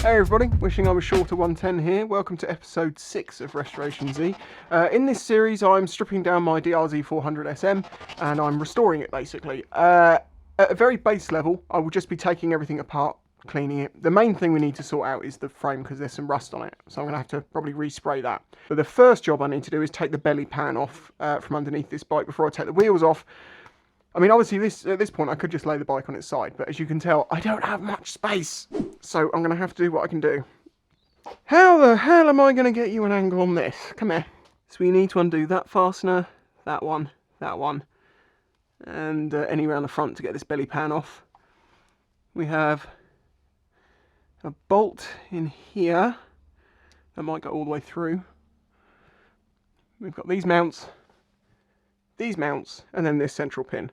Hey everybody, wishing I was shorter 110 here. Welcome to episode 6 of Restoration Z. In this series I'm stripping down my DRZ400SM and I'm restoring it basically. At a very base level, I will just be taking everything apart, cleaning it. The main thing we need to sort out is the frame because there's some rust on it, so I'm going to have to probably respray that. But the first job I need to do is take the belly pan off from underneath this bike before I take the wheels off. I mean, obviously, at this point, I could just lay the bike on its side, but as you can tell, I don't have much space. So I'm going to have to do what I can do. How the hell am I going to get you an angle on this? Come here. So we need to undo that fastener, that one, and any around the front to get this belly pan off. We have a bolt in here that might go all the way through. We've got these mounts, and then this central pin.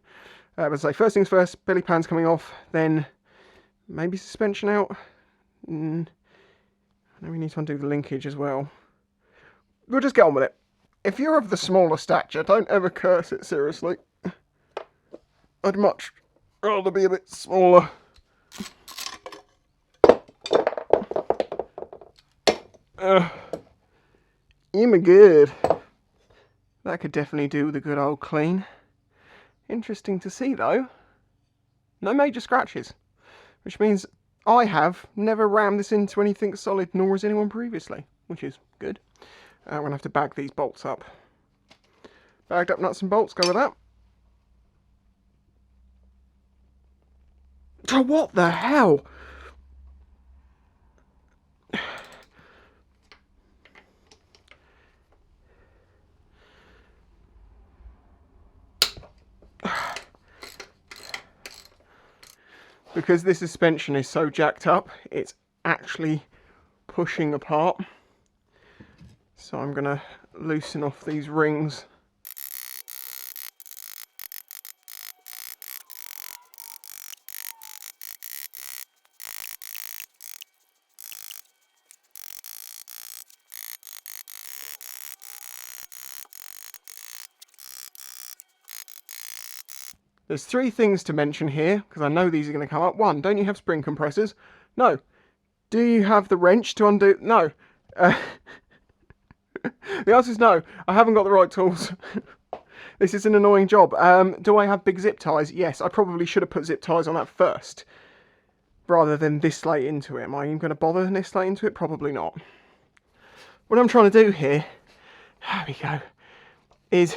But I say, first things first, belly pan's coming off, then maybe suspension out. And we need to undo the linkage as well. We'll just get on with it. If you're of the smaller stature, don't ever curse it seriously. I'd much rather be a bit smaller. You're good. That could definitely do with a good old clean. Interesting to see though, no major scratches, which means I have never rammed this into anything solid, nor has anyone previously, which is good. I'm going to have to bag these bolts up. Bagged up nuts and bolts, go with that. Oh, what the hell? Because this suspension is so jacked up, it's actually pushing apart. So I'm going to loosen off these rings. There's three things to mention here, because I know these are going to come up. One, don't you have spring compressors? No. Do you have the wrench to undo? No. The answer is no. I haven't got the right tools. This is an annoying job. Do I have big zip ties? Yes, I probably should have put zip ties on that first, rather than this late into it. Am I even going to bother this late into it? Probably not. What I'm trying to do here, there we go, is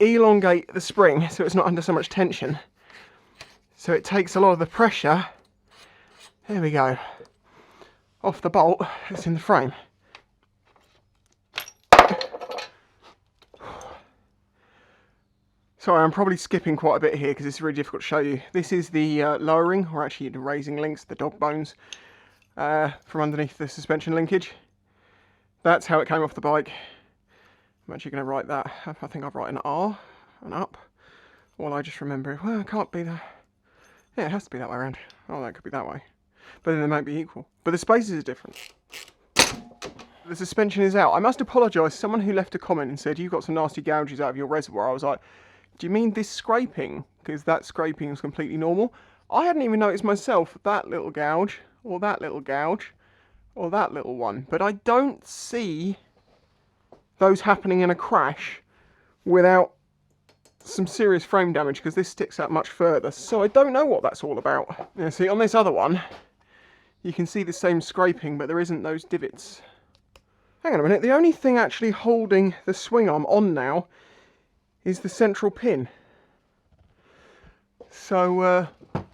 elongate the spring so it's not under so much tension, so it takes a lot of the pressure, there we go, off the bolt that's in the frame. Sorry, I'm probably skipping quite a bit here because it's really difficult to show you. This is the lowering, or actually the raising links, the dog bones, from underneath the suspension linkage. That's how it came off the bike. I'm actually going to write that. I think I've written an R, an up. Well, I just remember, well, it can't be that. Yeah, it has to be that way around. Oh, that could be that way. But then they might be equal. But the spaces are different. The suspension is out. I must apologise. Someone who left a comment and said, you've got some nasty gouges out of your reservoir. I was like, do you mean this scraping? Because that scraping was completely normal. I hadn't even noticed myself that little gouge, or that little gouge, or that little one. But I don't see those happening in a crash without some serious frame damage, because this sticks out much further, so I don't know what that's all about. Yeah, see, on this other one you can see the same scraping, but there isn't those divots. Hang on a minute, the only thing actually holding the swing arm on now is the central pin, so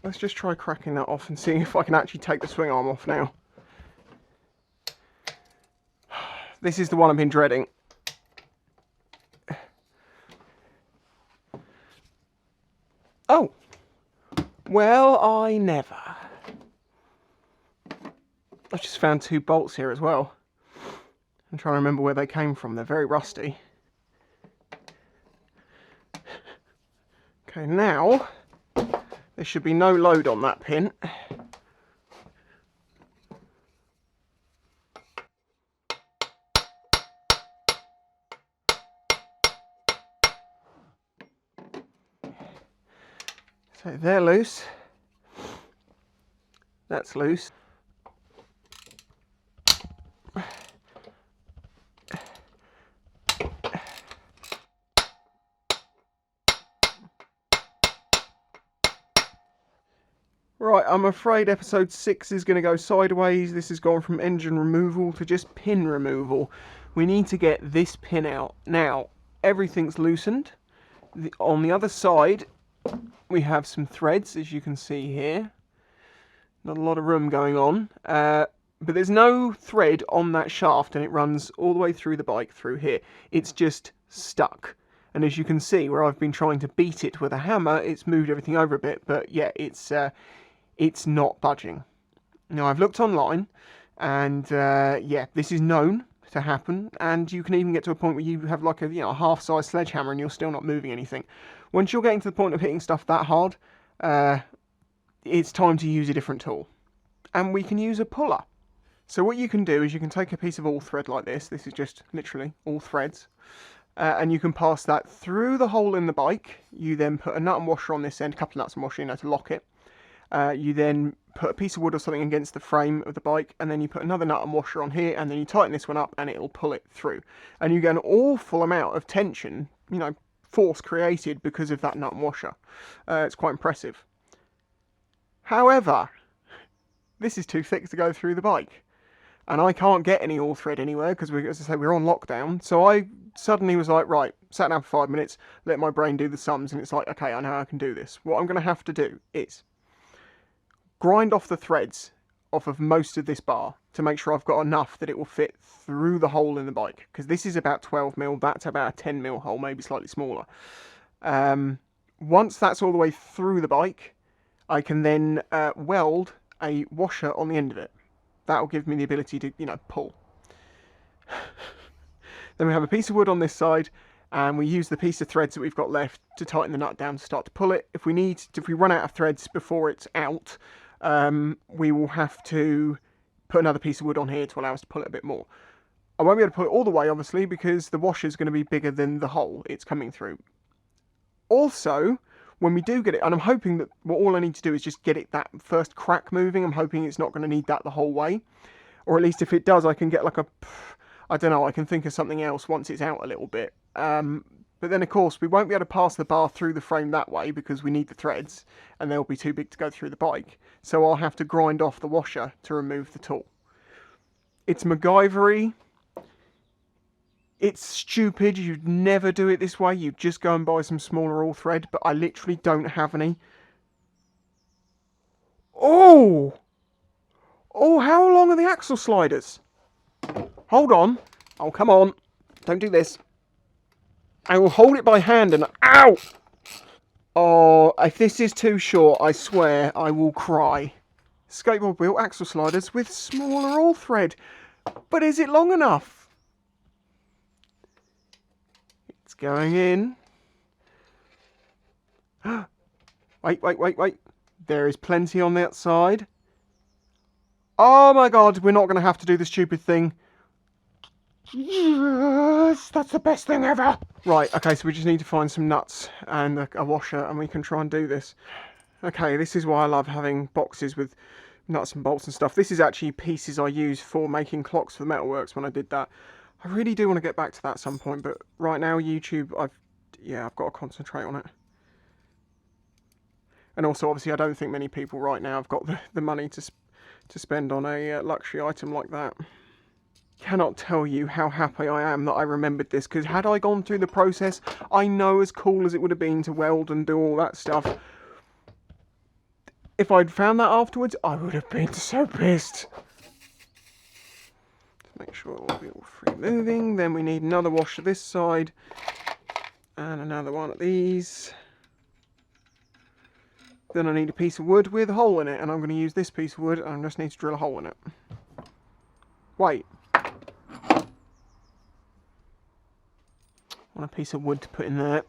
let's just try cracking that off and seeing if I can actually take the swing arm off now. This is the one I've been dreading. Oh, well, I never. I've just found two bolts here as well. I'm trying to remember where they came from. They're very rusty. Okay, now there should be no load on that pin. So they're loose. That's loose. Right, I'm afraid episode 6 is going to go sideways. This has gone from engine removal to just pin removal. We need to get this pin out. Now, everything's loosened. On the other side, we have some threads, as you can see here. Not a lot of room going on. But there's no thread on that shaft, and it runs all the way through the bike through here. It's just stuck. And as you can see, where I've been trying to beat it with a hammer, it's moved everything over a bit. But yeah, it's not budging. Now, I've looked online, and yeah, this is known to happen, and you can even get to a point where you have like a half-size sledgehammer and you're still not moving anything. Once you're getting to the point of hitting stuff that hard, it's time to use a different tool. And we can use a puller. So what you can do is you can take a piece of all thread like this. This is just literally all threads. And you can pass that through the hole in the bike. You then put a nut and washer on this end, a couple of nuts and washer, to lock it. You then put a piece of wood or something against the frame of the bike, and then you put another nut and washer on here, and then you tighten this one up and it'll pull it through. And you get an awful amount of tension, force created because of that nut and washer. It's quite impressive. However, this is too thick to go through the bike. And I can't get any all thread anywhere because, as I say, we're on lockdown. So I suddenly was like, right, sat down for 5 minutes, let my brain do the sums, and it's like, okay, I know how I can do this. What I'm going to have to do is grind off the threads off of most of this bar to make sure I've got enough that it will fit through the hole in the bike. Because this is about 12mm, that's about a 10mm hole, maybe slightly smaller. Once that's all the way through the bike, I can then weld a washer on the end of it. That will give me the ability to, pull. Then we have a piece of wood on this side, and we use the piece of threads that we've got left to tighten the nut down to start to pull it. If we run out of threads before it's out, we will have to put another piece of wood on here to allow us to pull it a bit more. I won't be able to pull it all the way, obviously, because the washer is going to be bigger than the hole it's coming through. Also, when we do get it, and I'm hoping that all I need to do is just get it that first crack moving. I'm hoping it's not going to need that the whole way. Or at least if it does, I can get like I don't know, I can think of something else once it's out a little bit. But then, of course, we won't be able to pass the bar through the frame that way because we need the threads, and they'll be too big to go through the bike. So I'll have to grind off the washer to remove the tool. It's MacGyver-y. It's stupid, you'd never do it this way, you'd just go and buy some smaller all thread, but I literally don't have any. Oh! Oh, how long are the axle sliders? Hold on. Oh, come on. Don't do this. I will hold it by hand and... Ow! Oh, if this is too short, I swear I will cry. Skateboard wheel axle sliders with smaller all thread. But is it long enough? It's going in. Wait. There is plenty on that side. Oh my god, we're not going to have to do the stupid thing. Yes, that's the best thing ever. Right, okay, so we just need to find some nuts and a washer, and we can try and do this. Okay, this is why I love having boxes with nuts and bolts and stuff. This is actually pieces I used for making clocks for the Metalworks when I did that. I really do want to get back to that at some point, but right now YouTube, I've got to concentrate on it. And also, obviously, I don't think many people right now have got the money to spend on a luxury item like that. Cannot tell you how happy I am that I remembered this, because had I gone through the process, I know as cool as it would have been to weld and do all that stuff, if I'd found that afterwards, I would have been so pissed. Just make sure it will be all free moving. Then we need another washer this side, and another one of these. Then I need a piece of wood with a hole in it, and I'm going to use this piece of wood, and I just need to drill a hole in it. Wait. I want a piece of wood to put in there.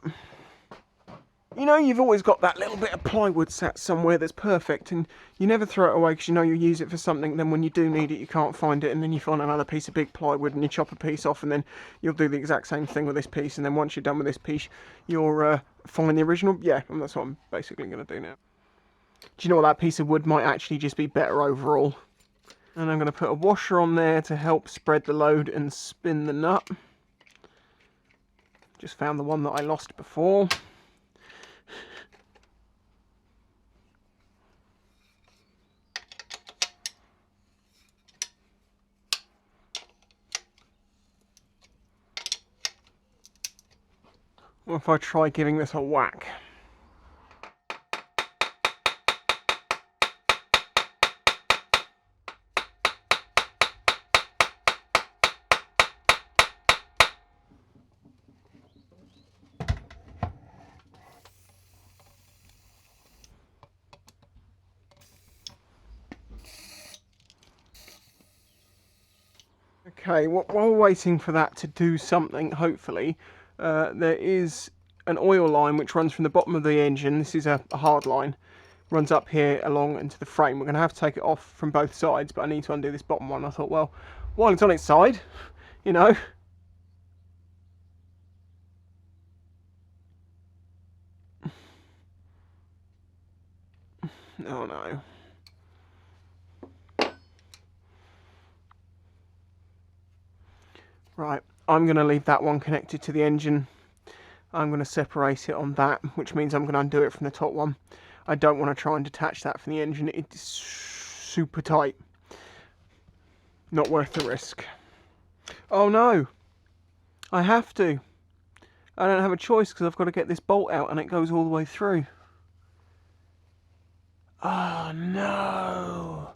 You know, you've always got that little bit of plywood sat somewhere that's perfect, and you never throw it away because you know you'll use it for something. Then when you do need it, you can't find it, and then you find another piece of big plywood and you chop a piece off, and then you'll do the exact same thing with this piece, and then once you're done with this piece, you'll find the original. Yeah, and that's what I'm basically going to do now. Do you know what, that piece of wood might actually just be better overall. And I'm going to put a washer on there to help spread the load and spin the nut. Just found the one that I lost before. Or if I try giving this a whack. Okay, while we're waiting for that to do something, hopefully, there is an oil line which runs from the bottom of the engine. This is a hard line, runs up here along into the frame. We're going to have to take it off from both sides, but I need to undo this bottom one. I thought, well, while it's on its side, you know. Oh no. Right, I'm going to leave that one connected to the engine. I'm going to separate it on that, which means I'm going to undo it from the top one. I don't want to try and detach that from the engine. It's super tight. Not worth the risk. Oh no! I have to. I don't have a choice because I've got to get this bolt out and it goes all the way through. Oh no!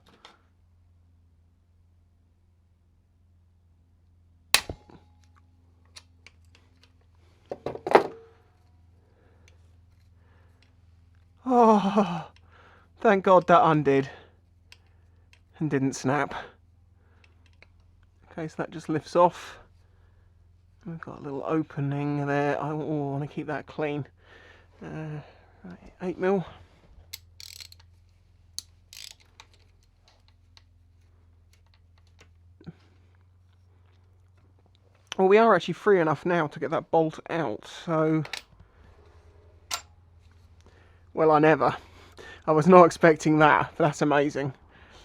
Oh, thank God that undid and didn't snap. Okay, so that just lifts off. We've got a little opening there. I want to keep that clean. 8mm. Well, we are actually free enough now to get that bolt out, so... Well, I never. I was not expecting that, but that's amazing.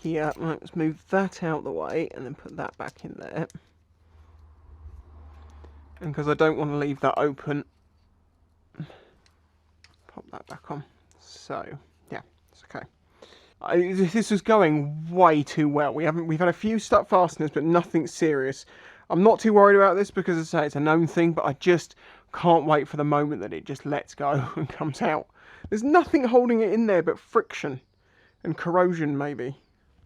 Yeah, right, let's move that out the way and then put that back in there. And because I don't want to leave that open, pop that back on. So, yeah, it's okay. This was going way too well. We've had a few stuck fasteners, but nothing serious. I'm not too worried about this because, as I say, it's a known thing, but I just can't wait for the moment that it just lets go and comes out. There's nothing holding it in there but friction and corrosion, maybe.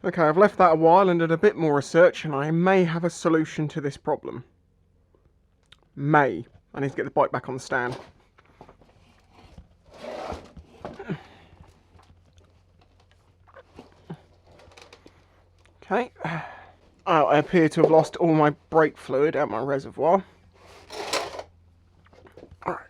Okay, I've left that a while and did a bit more research, and I may have a solution to this problem. May. I need to get the bike back on the stand. Okay. Oh, I appear to have lost all my brake fluid out my reservoir. Alright.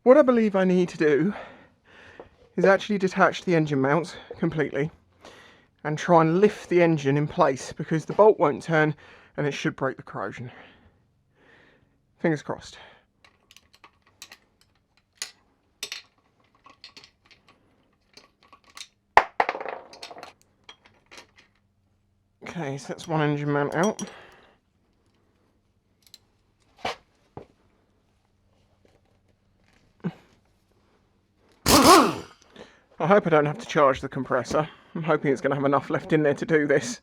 What I believe I need to do is actually detach the engine mount completely and try and lift the engine in place, because the bolt won't turn and it should break the corrosion. Fingers crossed. Okay, so that's one engine mount out. I hope I don't have to charge the compressor. I'm hoping it's going to have enough left in there to do this.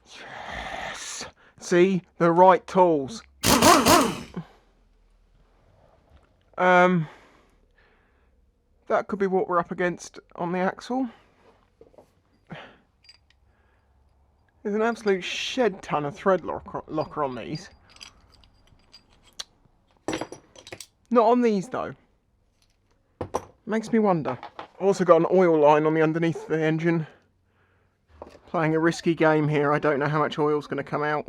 Yes! See? The right tools. That could be what we're up against on the axle. There's an absolute shed ton of thread locker on these. Not on these though. Makes me wonder. Also got an oil line on the underneath the engine. Playing a risky game here. I don't know how much oil's going to come out.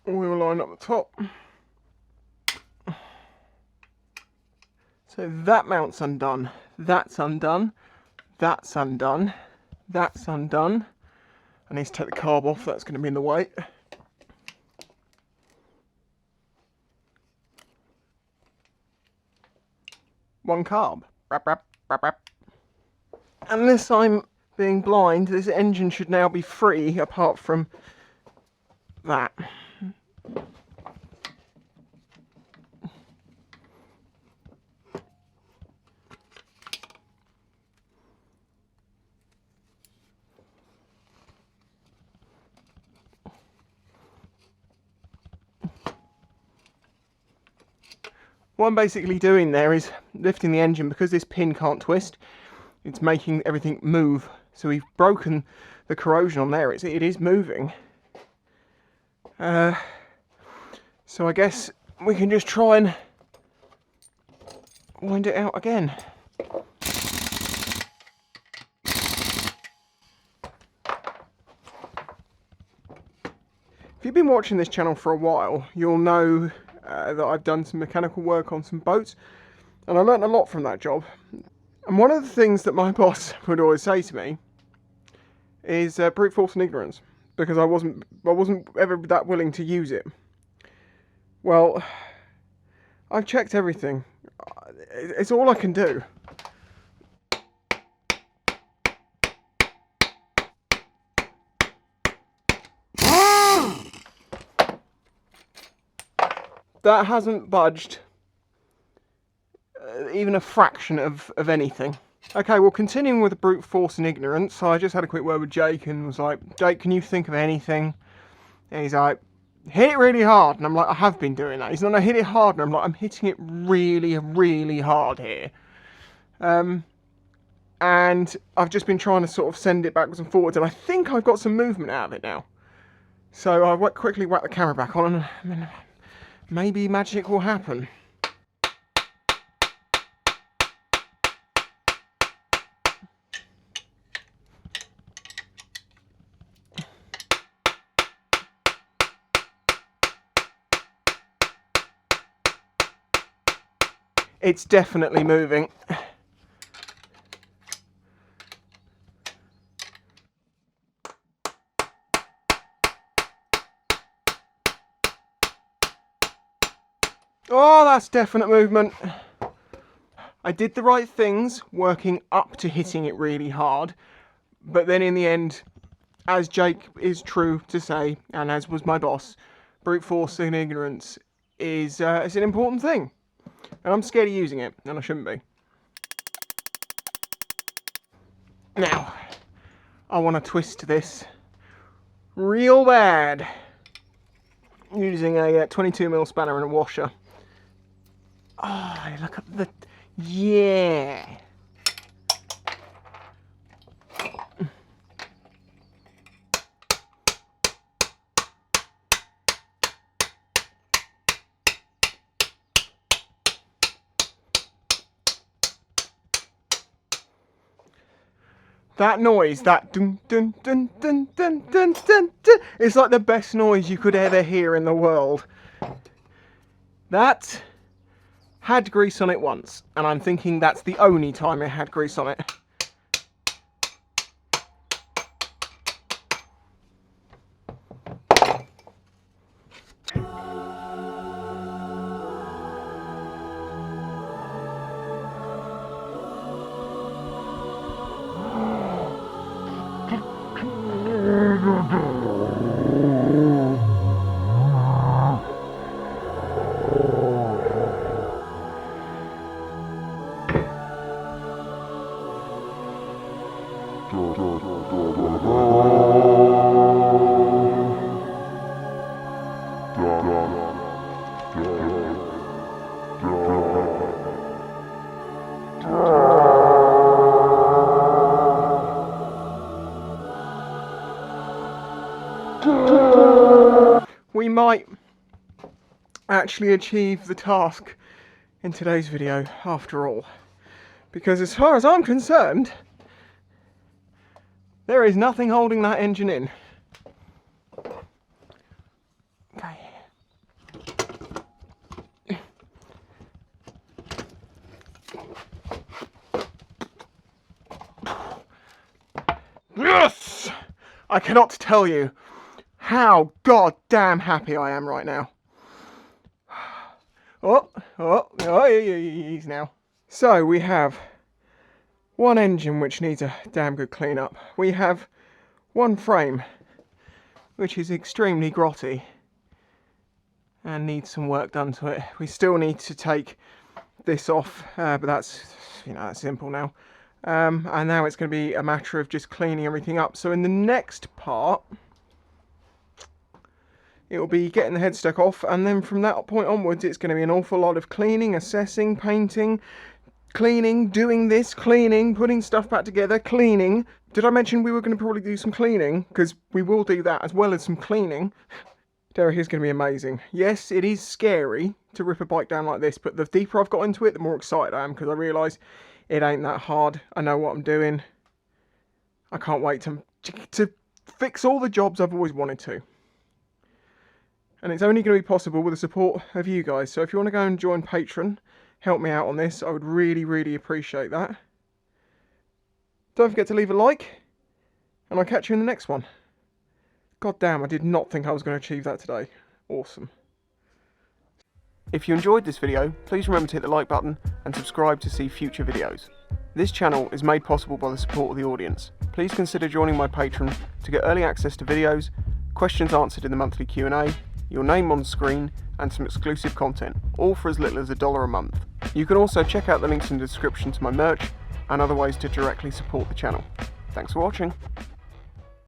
Oil line up the top. So that mount's undone, that's undone, that's undone, that's undone. I need to take the carb off, that's going to be in the way. One carb. Rap, rap, rap, rap. Unless I'm being blind, this engine should now be free apart from that. What I'm basically doing there is lifting the engine because this pin can't twist. It's making everything move. So we've broken the corrosion on there. It is moving. So I guess we can just try and wind it out again. If you've been watching this channel for a while, you'll know that I've done some mechanical work on some boats, and I learnt a lot from that job. And one of the things that my boss would always say to me is brute force and ignorance, because I wasn't ever that willing to use it. Well, I've checked everything. It's all I can do. That hasn't budged even a fraction of anything. Okay, well, continuing with the brute force and ignorance, so I just had a quick word with Jake and was like, Jake, can you think of anything? And he's like, hit it really hard. And I'm like, I have been doing that. He's not, no, hit it hard. And I'm like, I'm hitting it really, really hard here. And I've just been trying to sort of send it backwards and forwards, and I think I've got some movement out of it now. So I quickly whack the camera back on, and maybe magic will happen. It's definitely moving. Oh, that's definite movement. I did the right things, working up to hitting it really hard, but then in the end, as Jake is true to say, and as was my boss, brute force and ignorance is an important thing. And I'm scared of using it, and I shouldn't be. Now, I want to twist this real bad using a 22mm spanner and a washer. Oh, look at the... yeah! That noise, that dun dun dun dun dun dun dun dun, is like the best noise you could ever hear in the world. That had grease on it once, and I'm thinking that's the only time it had grease on it. We might actually achieve the task in today's video after all, because as far as I'm concerned, there is nothing holding that engine in. Okay. I cannot tell you how goddamn happy I am right now. Oh, ease now. So we have one engine which needs a damn good clean up. We have one frame which is extremely grotty and needs some work done to it. We still need to take this off, but that's, you know, that's simple now. And now it's going to be a matter of just cleaning everything up. So in the next part, it will be getting the headstock off, and then from that point onwards, it's going to be an awful lot of cleaning, assessing, painting, cleaning, doing this, cleaning, putting stuff back together, cleaning. Did I mention we were going to probably do some cleaning? Because we will do that as well as some cleaning. Derek is going to be amazing. Yes, it is scary to rip a bike down like this, but the deeper I've got into it, the more excited I am, because I realise it ain't that hard. I know what I'm doing. I can't wait to fix all the jobs I've always wanted to. And it's only going to be possible with the support of you guys. So if you want to go and join Patreon, help me out on this, I would really, really appreciate that. Don't forget to leave a like, and I'll catch you in the next one. God damn, I did not think I was going to achieve that today. Awesome. If you enjoyed this video, please remember to hit the like button and subscribe to see future videos. This channel is made possible by the support of the audience. Please consider joining my Patreon to get early access to videos, questions answered in the monthly Q&A, your name on screen, and some exclusive content, all for as little as $1 a month. You can also check out the links in the description to my merch and other ways to directly support the channel. Thanks for watching.